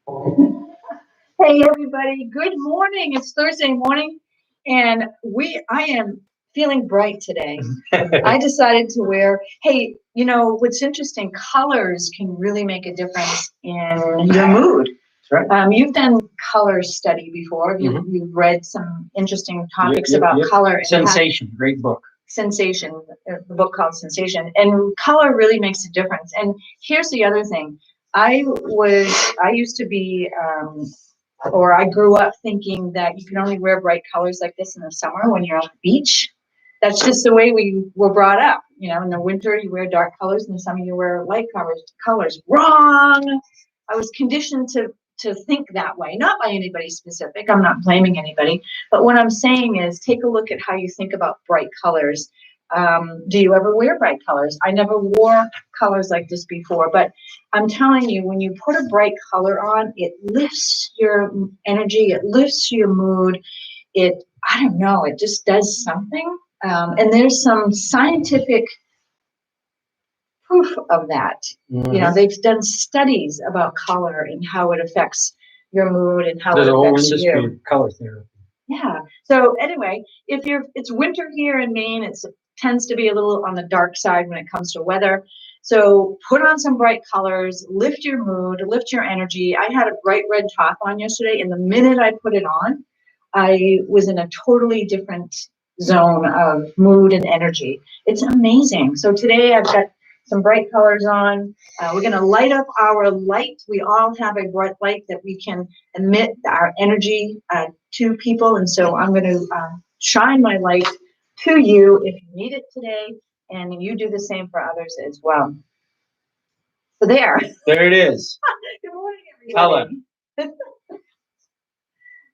Hey everybody, good morning. It's Thursday morning and I am feeling bright today. I decided to wear, hey, what's interesting, colors can really make a difference in your mood. That's right. You've done color study before. You've read some interesting topics about color. Sensation, great book. Sensation, the book called Sensation, and color really makes a difference. And here's the other thing. I used to be, or I grew up thinking that you can only wear bright colors like this in the summer when you're on the beach. That's just the way we were brought up. In the winter you wear dark colors, in the summer you wear light colors. Wrong. I was conditioned to think that way, not by anybody specific. I'm not blaming anybody, but what I'm saying is take a look at how you think about bright colors. Do you ever wear bright colors? I never wore colors like this before, but I'm telling you, when you put a bright color on, it lifts your energy, it lifts your mood. I don't know, it just does something. And there's some scientific proof of that. They've done studies about color and how it affects your mood and how it affects you. Color therapy. Yeah. So anyway, it's winter here in Maine, it tends to be a little on the dark side when it comes to weather. So put on some bright colors, lift your mood, lift your energy. I had a bright red top on yesterday, and the minute I put it on, I was in a totally different zone of mood and energy. It's amazing. So today I've got some bright colors on. We're going to light up our light. We all have a bright light that we can emit our energy to people. And so I'm going to shine my light to you if you need it today. And you do the same for others as well. So there it is. Good morning, everybody. Color.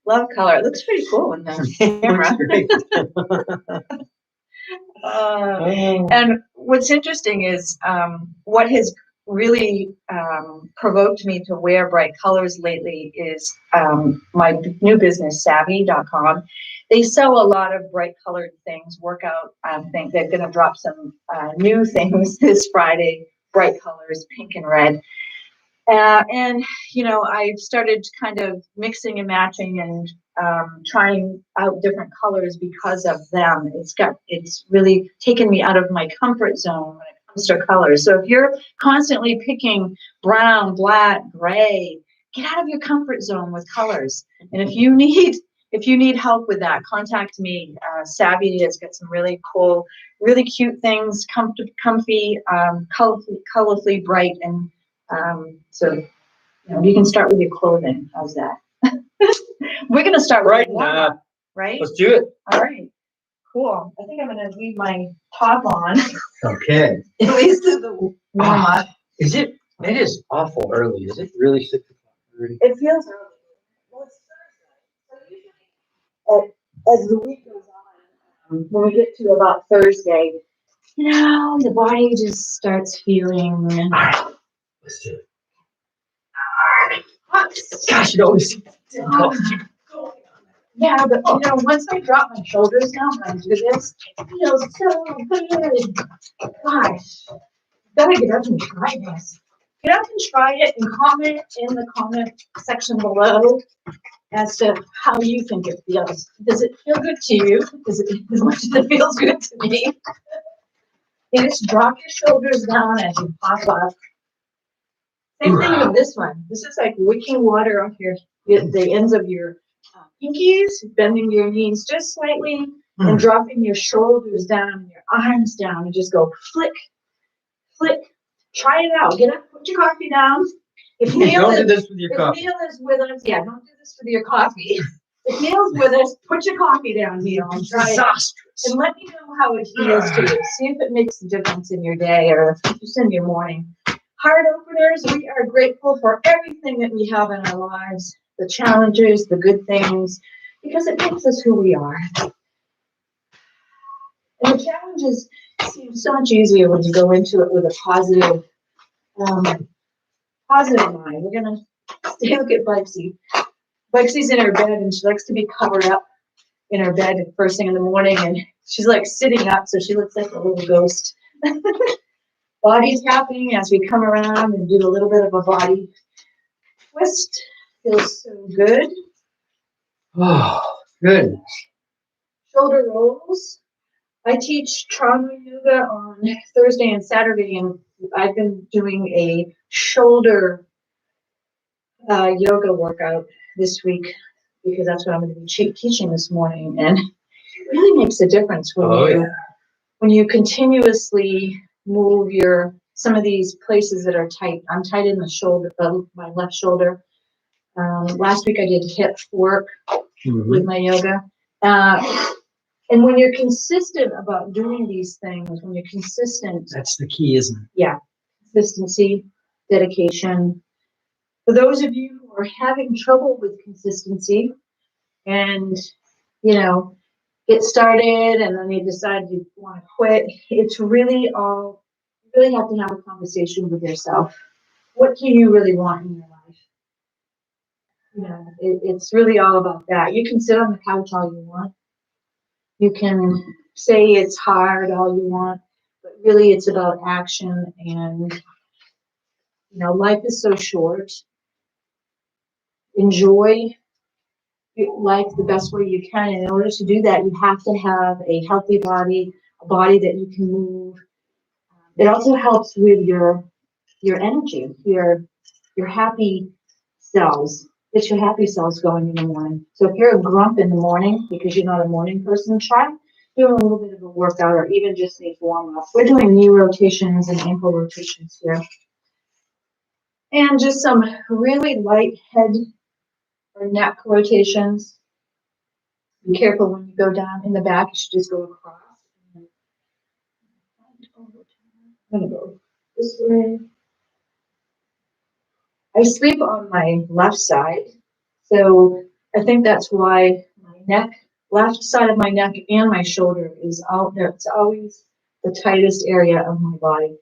Love color. It looks pretty cool in the camera. And what's interesting is what has really provoked me to wear bright colors lately is my new business, savvy.com. They sell a lot of bright colored things, workout. I think they're going to drop some new things this Friday, bright colors, pink and red. And I've started kind of mixing and matching and trying out different colors because of them. It's really taken me out of my comfort zone when it comes to colors. So if you're constantly picking brown, black, gray, get out of your comfort zone with colors. And if you need help with that, contact me. Savvy has got some really cool, really cute things, comfy, colorfully bright, and so you can start with your clothing. How's that? We're going to start right now, right? Let's do it. All right, cool. I think I'm going to leave my top on. Okay. At least to the warm up. It is awful early. Is it really 6 o'clock already? It feels early. Well, it's Thursday. So usually, as the week goes on, when we get to about Thursday, the body just starts feeling. All right. Let's do it. Gosh, it always. Yeah, but once I drop my shoulders down when I do this, it feels so good. Gosh, gotta get up and try this. Get up and try it and comment in the comment section below as to how you think it feels. Does it feel good to you? Does it as much as it feels good to me? And just drop your shoulders down as you pop up. Same thing with this one. This is like wicking water off the ends of your pinkies, bending your knees just slightly, and dropping your shoulders down and your arms down, and just go flick, flick. Try it out. Get up, put your coffee down. Don't do this with your coffee. If Neil is with us, don't do this with your coffee. If Neil's with us, put your coffee down, Neil, and try it. And let me know how it feels to you. See if it makes a difference in your day or just in your morning. Heart openers, we are grateful for everything that we have in our lives, the challenges, the good things, because it makes us who we are. And the challenges seem so much easier when you go into it with a positive mind. We're going to look at Bikesy. Biksy's in her bed, and she likes to be covered up in her bed first thing in the morning, and she's like sitting up, so she looks like a little ghost. Body tapping as we come around and do a little bit of a body twist. feels so good. Oh, good. Shoulder rolls. I teach trauma yoga on Thursday and Saturday, and I've been doing a shoulder yoga workout this week because that's what I'm going to be teaching this morning, and it really makes a difference when you continuously move some of these places that are tight. I'm tight in the shoulder, my left shoulder. Last week I did hip work with my yoga. And when you're consistent about doing these things, when you're consistent. That's the key, isn't it? Yeah. Consistency, dedication. For those of you who are having trouble with consistency and, get started and then you decide you want to quit, it's really you really have to have a conversation with yourself. What do you really want in your life? It's really all about that. You can sit on the couch all you want. You can say it's hard all you want, but really it's about action. And, life is so short. Enjoy life the best way you can. And in order to do that, you have to have a healthy body, a body that you can move. It also helps with your energy, your happy cells. Get your happy cells going in the morning. So if you're a grump in the morning because you're not a morning person, try doing a little bit of a workout or even just a warm up. We're doing knee rotations and ankle rotations here. And just some really light head or neck rotations. Be careful when you go down in the back, you should just go across. I'm going to go this way. I sleep on my left side, so I think that's why my left side of my neck and my shoulder is out there. It's always the tightest area of my body.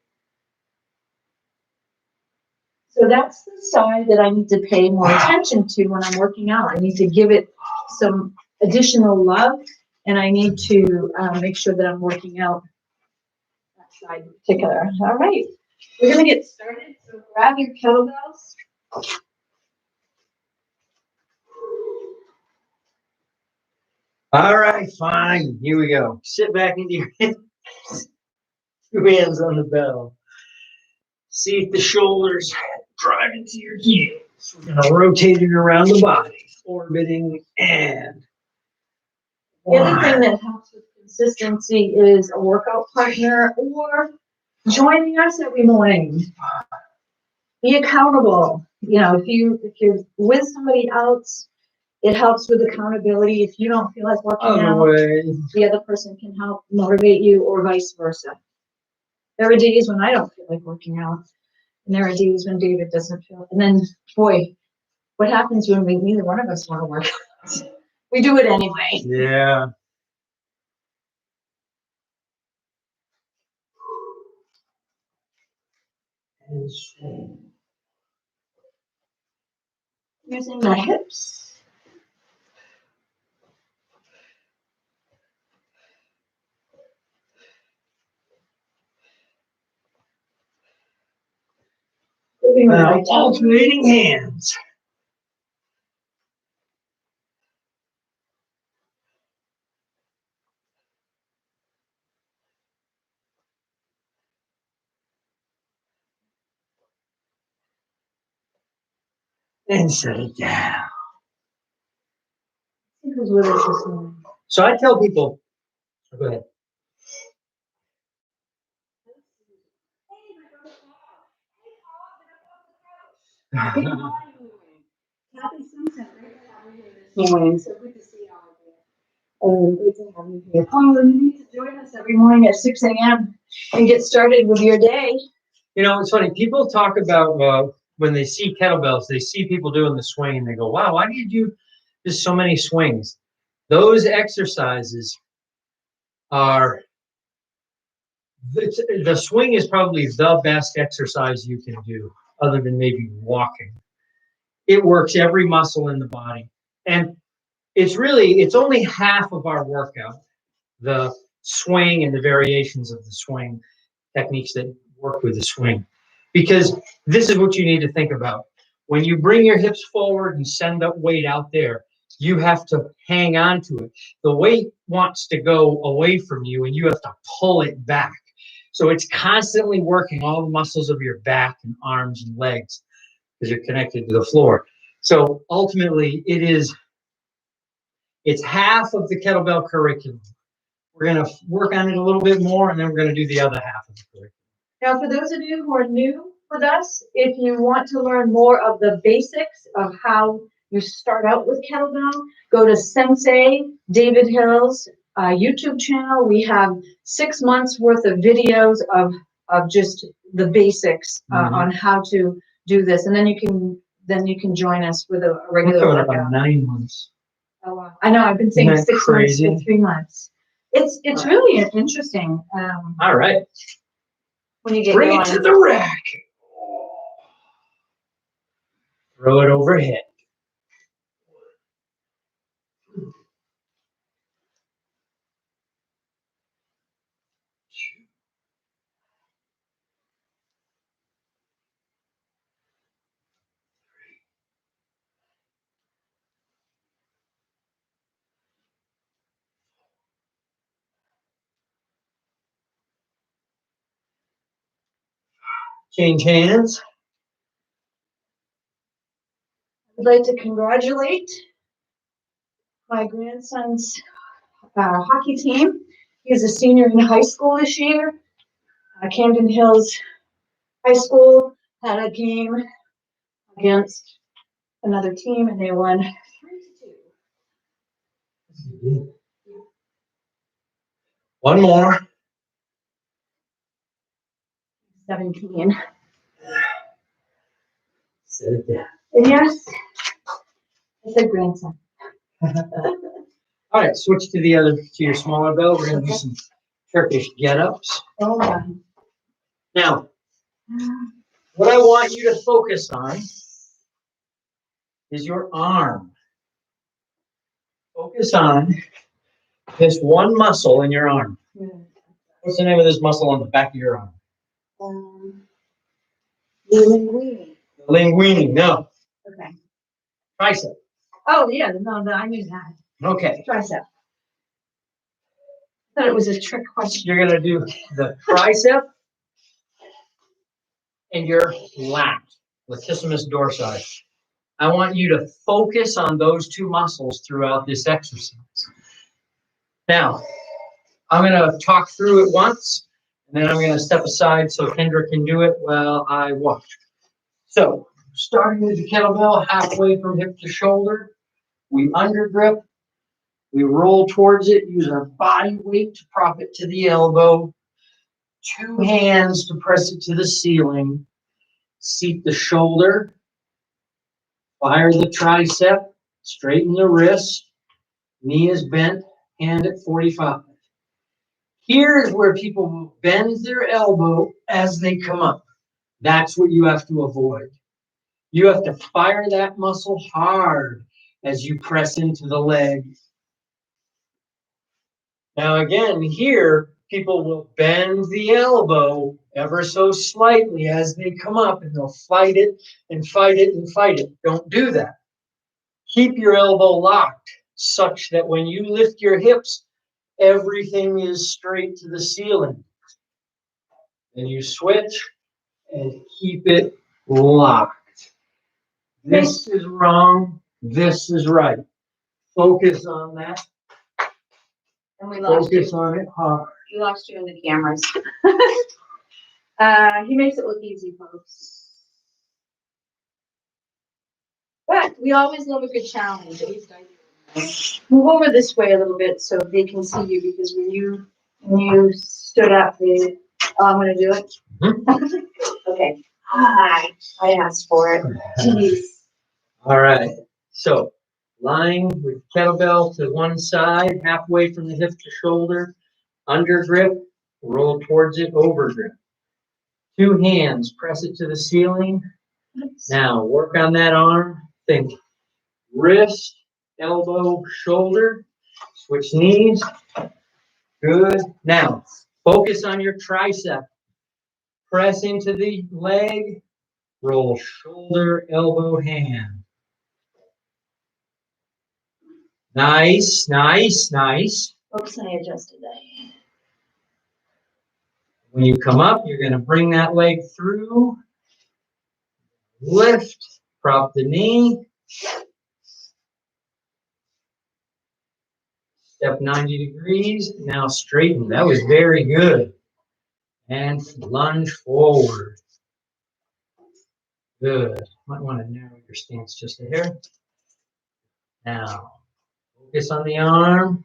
So that's the side that I need to pay more attention to when I'm working out. I need to give it some additional love, and I need to make sure that I'm working out that side in particular. All right, we're going to get started. So grab your kettlebells. All right, fine. Here we go. Sit back into your hands. 2 hands on the bell. See if the shoulders drive into your heels. We're going to rotate it around the body, orbiting and. The other thing that helps with consistency is a workout partner or joining us every morning. Be accountable. If you're with somebody else, it helps with accountability. If you don't feel like working out, the other person can help motivate you, or vice versa. There are days when I don't feel like working out, and there are days when David doesn't feel. And then, boy, what happens when neither one of us want to work out? We do it anyway. Yeah. Using the hips. Now, alternating hands. And set it down. Who's with us this morning? So I tell people, go ahead. Happy Susan, great to have you here this morning. So good to see all of you. Good to have you here. Paula, you need to join us every morning at 6 a.m. and get started with your day. It's funny. People talk about when they see kettlebells, they see people doing the swing and they go, wow, why do you do just so many swings? Those exercises are, the swing is probably the best exercise you can do other than maybe walking. It works every muscle in the body. And it's only half of our workout, the swing and the variations of the swing techniques that work with the swing. Because this is what you need to think about. When you bring your hips forward and send that weight out there, you have to hang on to it. The weight wants to go away from you, and you have to pull it back. So it's constantly working all the muscles of your back and arms and legs because you're connected to the floor. So ultimately, it's half of the kettlebell curriculum. We're going to work on it a little bit more, and then we're going to do the other half of the curriculum. Now, for those of you who are new with us, if you want to learn more of the basics of how you start out with kettlebell, go to Sensei David Hill's YouTube channel. We have 6 months worth of videos of just the basics on how to do this, and then you can join us with a regular workout. About 9 months. Oh, wow. I know. I've been saying 6 months to 3 months. It's really interesting. All right. When you get bring it to the rack. Throw it overhead. Change hands. I'd like to congratulate my grandson's hockey team. He's a senior in high school this year. Camden Hills High School had a game against another team, and they won 3-2. One more. 17. Set it down. And yes, it's a grandson. All right, switch to your smaller bell. We're going to do some Turkish get-ups. Oh, my. Now, what I want you to focus on is your arm. Focus on this one muscle in your arm. What's the name of this muscle on the back of your arm? The linguine. The linguine, no. Okay. Tricep. Oh, yeah, no, I knew that. Okay. Tricep. I thought it was a trick question. You're going to do the tricep and your lat, latissimus dorsi. I want you to focus on those two muscles throughout this exercise. Now, I'm going to talk through it once, and then I'm going to step aside so Kendra can do it while I watch. So, starting with the kettlebell, halfway from hip to shoulder, we undergrip, we roll towards it, use our body weight to prop it to the elbow, 2 hands to press it to the ceiling, seat the shoulder, fire the tricep, straighten the wrist, knee is bent, hand at 45. Here's where people will bend their elbow as they come up. That's what you have to avoid. You have to fire that muscle hard as you press into the leg. Now again, here, people will bend the elbow ever so slightly as they come up, and they'll fight it and fight it and fight it. Don't do that. Keep your elbow locked such that when you lift your hips, everything is straight to the ceiling. Then you switch and keep it locked. This is wrong. This is right. Focus on that. And we lost Focus you. on it hard. We lost you in the cameras. He makes it look easy, folks. But we always love a good challenge. At least I do. Move over this way a little bit so they can see you, because when you stood up, I'm going to do it. Mm-hmm. Okay. Hi. I asked for it. Jeez. All right. So, lying with kettlebell to one side, halfway from the hip to shoulder, under grip, roll towards it, over grip. 2 hands, press it to the ceiling. Now, work on that arm. Think wrist, elbow, shoulder. Switch knees. Good. Now, focus on your tricep. Press into the leg. Roll shoulder, elbow, hand. Nice, nice, nice. Oops, I adjusted that. When you come up, you're going to bring that leg through. Lift, prop the knee. Step 90 degrees. Now straighten. That was very good. And lunge forward. Good. Might want to narrow your stance just a hair. Now, focus on the arm.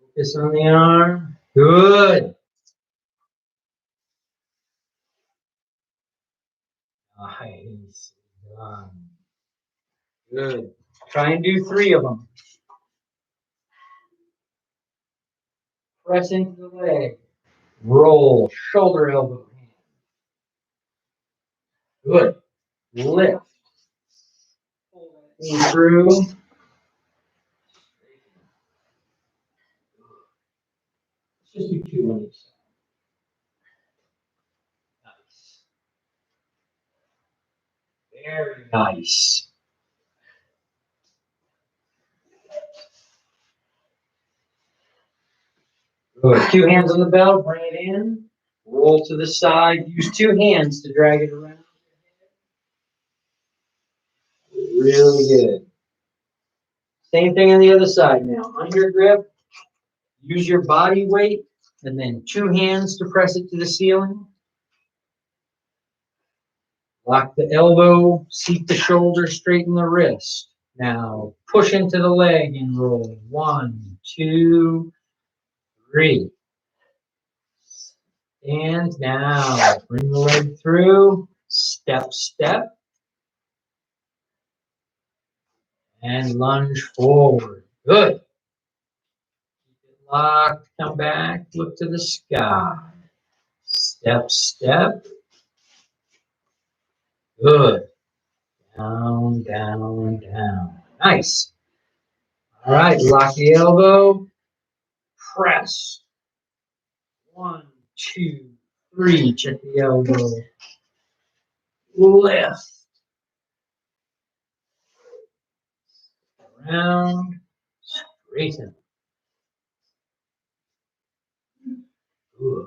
Focus on the arm. Good. Nice. Done. Good. Try and do 3 of them. Press into the leg. Roll. Shoulder, elbow, hand. Good. Lift. Pull that knee through. Let's just do 2 on each side. Nice. Very nice. Good. 2 hands on the bell. Bring it in. Roll to the side. Use 2 hands to drag it around. Really good. Same thing on the other side now. Under grip. Use your body weight. And then 2 hands to press it to the ceiling. Lock the elbow. Seat the shoulder. Straighten the wrist. Now push into the leg and roll. 1, 2, 3. And now bring the leg through. Step, step. And lunge forward. Good. Keep it locked. Come back. Look to the sky. Step, step. Good. Down, down, down. Nice. All right. Lock the elbow. Press. 1, 2, 3. Check the elbow. Lift. Around. Straighten. Good.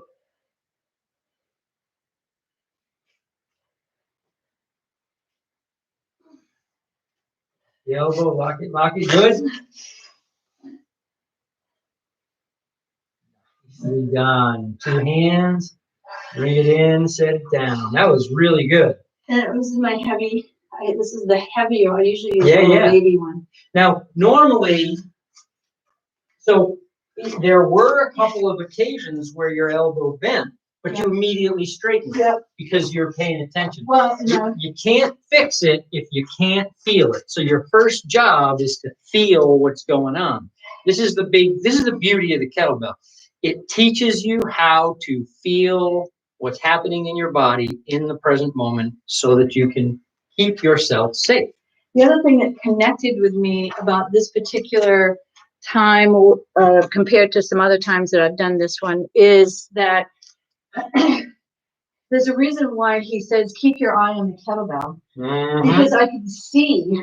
The elbow, lock it, good. Nicely done. 2 hands, bring it in, set it down. That was really good. And this is my heavy. This is the heavier. I usually use Yeah. the baby one. Now, normally, so there were a couple of occasions where your elbow bent, but you immediately straightened it because you're paying attention. Well, you can't fix it if you can't feel it. So your first job is to feel what's going on. This is the beauty of the kettlebell. It teaches you how to feel what's happening in your body in the present moment so that you can keep yourself safe. The other thing that connected with me about this particular time compared to some other times that I've done this one is that there's a reason why he says keep your eye on the kettlebell, because I could see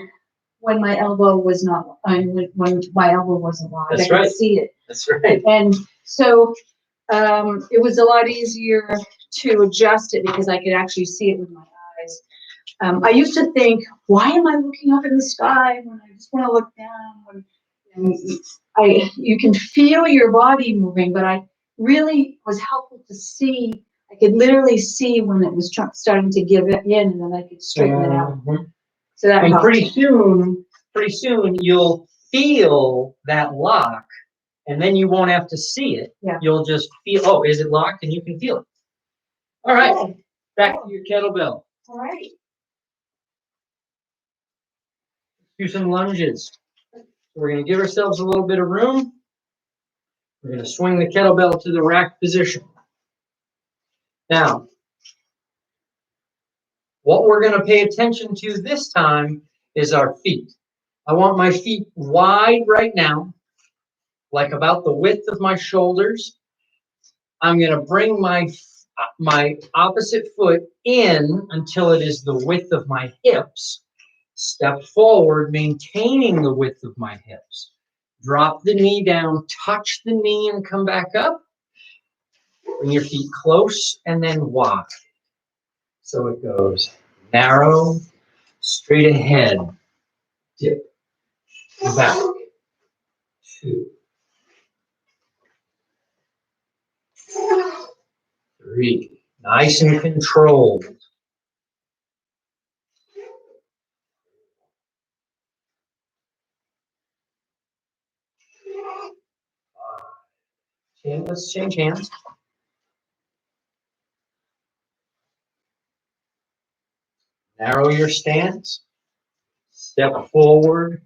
when my elbow was not, when my elbow wasn't locked. That's I right. could see it. That's right. And so it was a lot easier to adjust it because I could actually see it with my eyes. I used to think, why am I looking up in the sky when I just want to look down? You can feel your body moving, but I really was helpful to see. I could literally see when it was starting to give it in, and then I could straighten it out. So that helped. Pretty soon you'll feel that lock, and then you won't have to see it. Yeah. You'll just feel, oh, is it locked? And you can feel it. All right, back to your kettlebell. All right. Do some lunges. We're going to give ourselves a little bit of room. We're going to swing the kettlebell to the rack position. Now, what we're going to pay attention to this time is our feet. I want my feet wide right now, like about the width of my shoulders. I'm going to bring my opposite foot in until it is the width of my hips. Step forward, maintaining the width of my hips. Drop the knee down, touch the knee and come back up. Bring your feet close and then walk. So it goes narrow, straight ahead, dip, back, 2, 3. Nice and controlled. 5. Let's change hands. Narrow your stance. Step forward.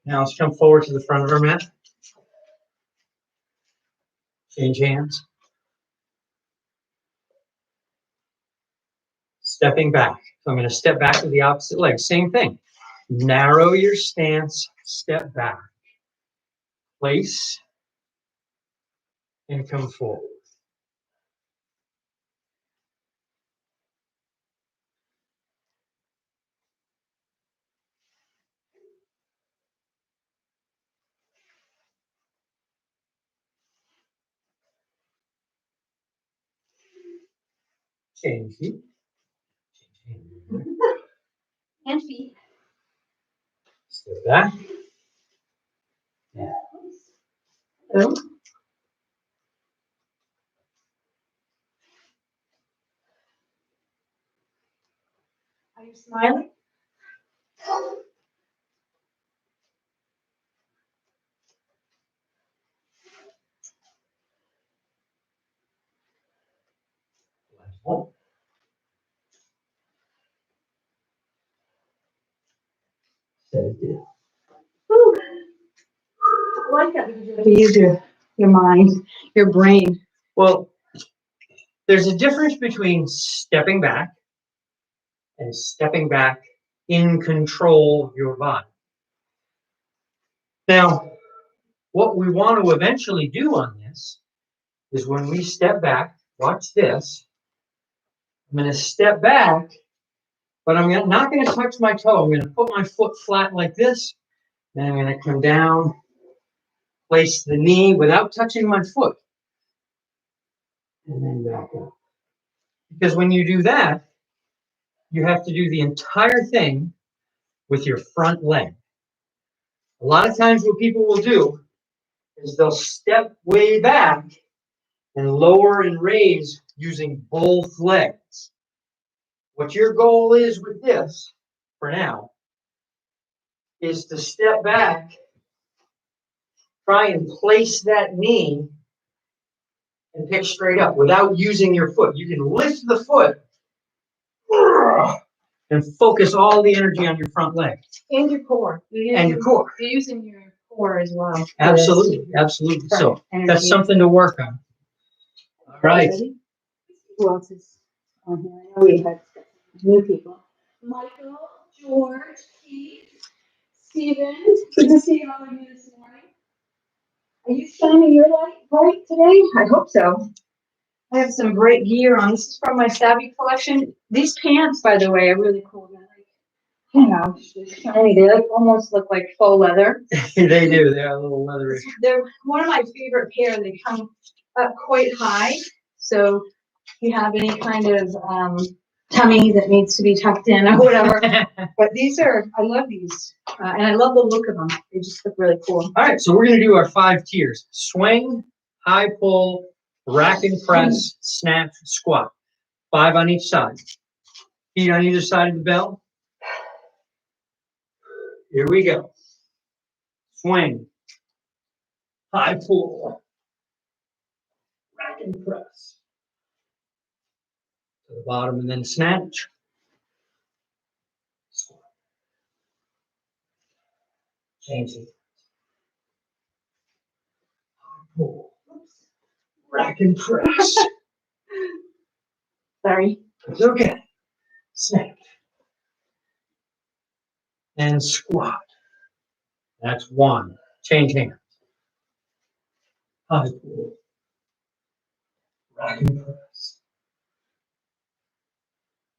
Now let's come forward to the front of our mat. Change hands. Stepping back. So I'm going to step back to the opposite leg. Same thing. Narrow your stance. Step back. Place. And come forward. Change feet. And feet. Step back. Yeah. Hello. Are you smiling? Last one. Set it down. Whew. I like that because you have to use your mind, your brain. Well, there's a difference between stepping back and stepping back in control of your body. Now, what we want to eventually do on this is when we step back, watch this. I'm going to step back, but I'm not going to touch my toe. I'm going to put my foot flat like this. Then I'm going to come down, place the knee without touching my foot. And then back up. Because when you do that, you have to do the entire thing with your front leg. A lot of times what people will do is they'll step way back and lower and raise using both legs. What your goal is with this, for now, is to step back, try and place that knee, and pick straight up without using your foot. You can lift the foot and focus all the energy on your front leg. And your core. And your core. You're using your core as well. Absolutely, absolutely. So energy. that's something to work on. All right. Who else is on here? I know we had new people. Michael, George, Keith, Steven. Good to see all of you this morning. Are you shining your light bright today? I hope so. I have some great gear on. This is from my Savvy collection. These pants, by the way, are really cool. They're like, you know, shiny. They almost look like faux leather. They do. They're a little leathery. They're one of my favorite pair. They come up quite high. So if you have any kind of tummy that needs to be tucked in or whatever. But these are, I love these. And I love the look of them. They just look really cool. All right, so we're going to do our 5 tiers. Swing, high pull, rack and press, snatch, squat. 5 on each side. Feet on either side of the bell. Here we go. Swing, high pull, rack and press. To the bottom and then snatch. Squat. Change it. Pull. Rack and press. Sorry. It's okay. Snap. And squat. That's one. Change hands. High pull. Rack and press.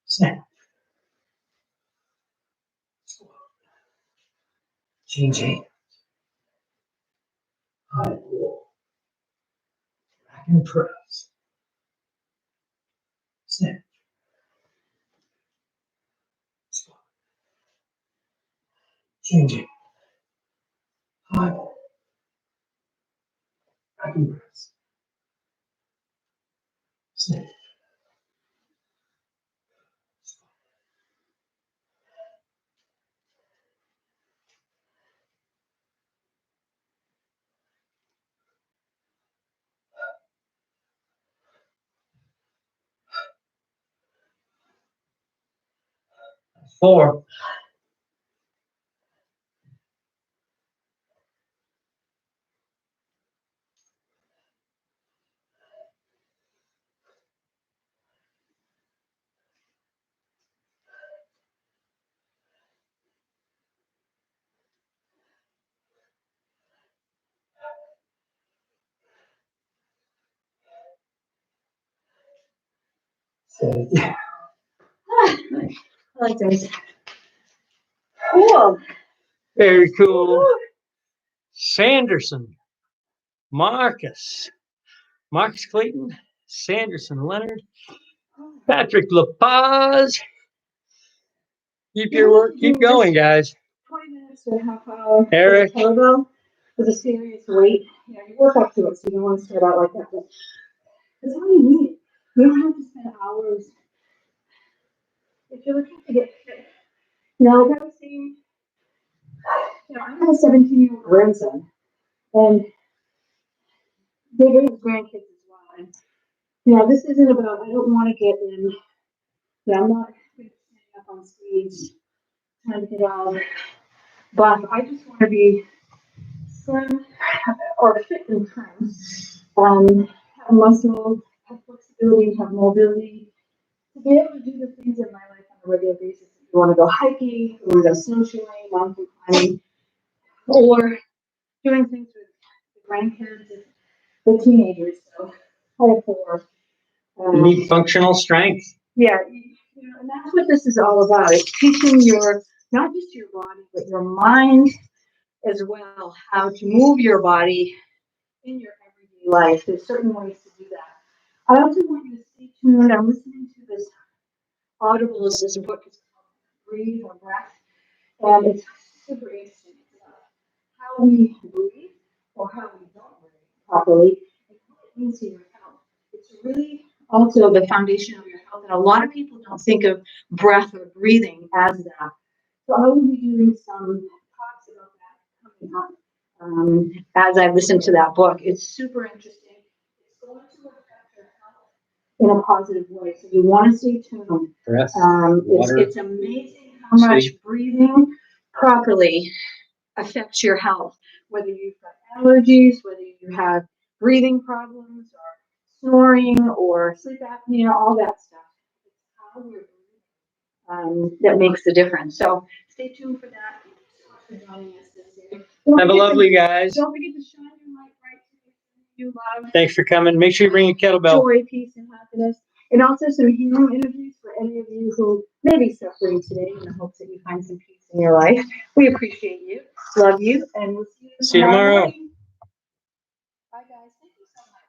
Snap. Squat. Change hands. High pull. Rack and press. Snap. Squat. Change hands. High pull. Rack and press. Snap. 4. Yeah. I like those. Cool. Very cool. Sanderson. Marcus Clayton. Sanderson Leonard. Patrick LaPaz. Keep your work. Keep going, guys. 20 minutes to a half hour. Eric. Kettlebell with a serious weight. Yeah, you work up to it, so you don't want to start out like that. But that's all you need. You don't have to spend hours. If you're looking to get fit, like I was saying, I have a 17-year-old grandson, and they get his grandkids as well. And this isn't about. I don't want to get in. I'm not going to stand up on stage trying to get all buff. I just want to be slim or fit and trim. Have muscle, have flexibility, have mobility, to be able to do the things in my life on a regular basis. If you want to go hiking, or go snowshoeing, mountain climbing, or doing things with the grandkids and the teenagers. So I have 4. You need functional strength. Yeah, and that's what this is all about. It's teaching not just your body, but your mind as well, how to move your body in your everyday life. There's certain ways to do that. I also want you to stay tuned. I'm listening to this Audible. This book is called Breathe or Breath, and it's super interesting. It's about how we breathe or how we don't breathe properly, and what it means to your health. It's really also the foundation of your health, and a lot of people don't think of breath or breathing as that. So I will be doing some talks about that coming up as I listen to that book. It's super interesting. It's going to affect your health in a positive way. So you want to stay tuned. Breath, water, it's amazing how much breathing properly affects your health. Whether you've got allergies, whether you have breathing problems or snoring or sleep apnea, all that stuff. It's how we're breathing that makes the difference. So stay tuned for that. Thank you so much for joining us this year. Have a lovely, guys. Don't forget to shine your light bright today. You love. Thanks for coming. Make sure you bring a kettlebell. Joy, peace, and happiness. And also some healing interviews for any of you who may be suffering today in the hopes that you find some peace in your life. We appreciate you, love you, and we'll see you tomorrow. Morning. Bye, guys. Thank you so much.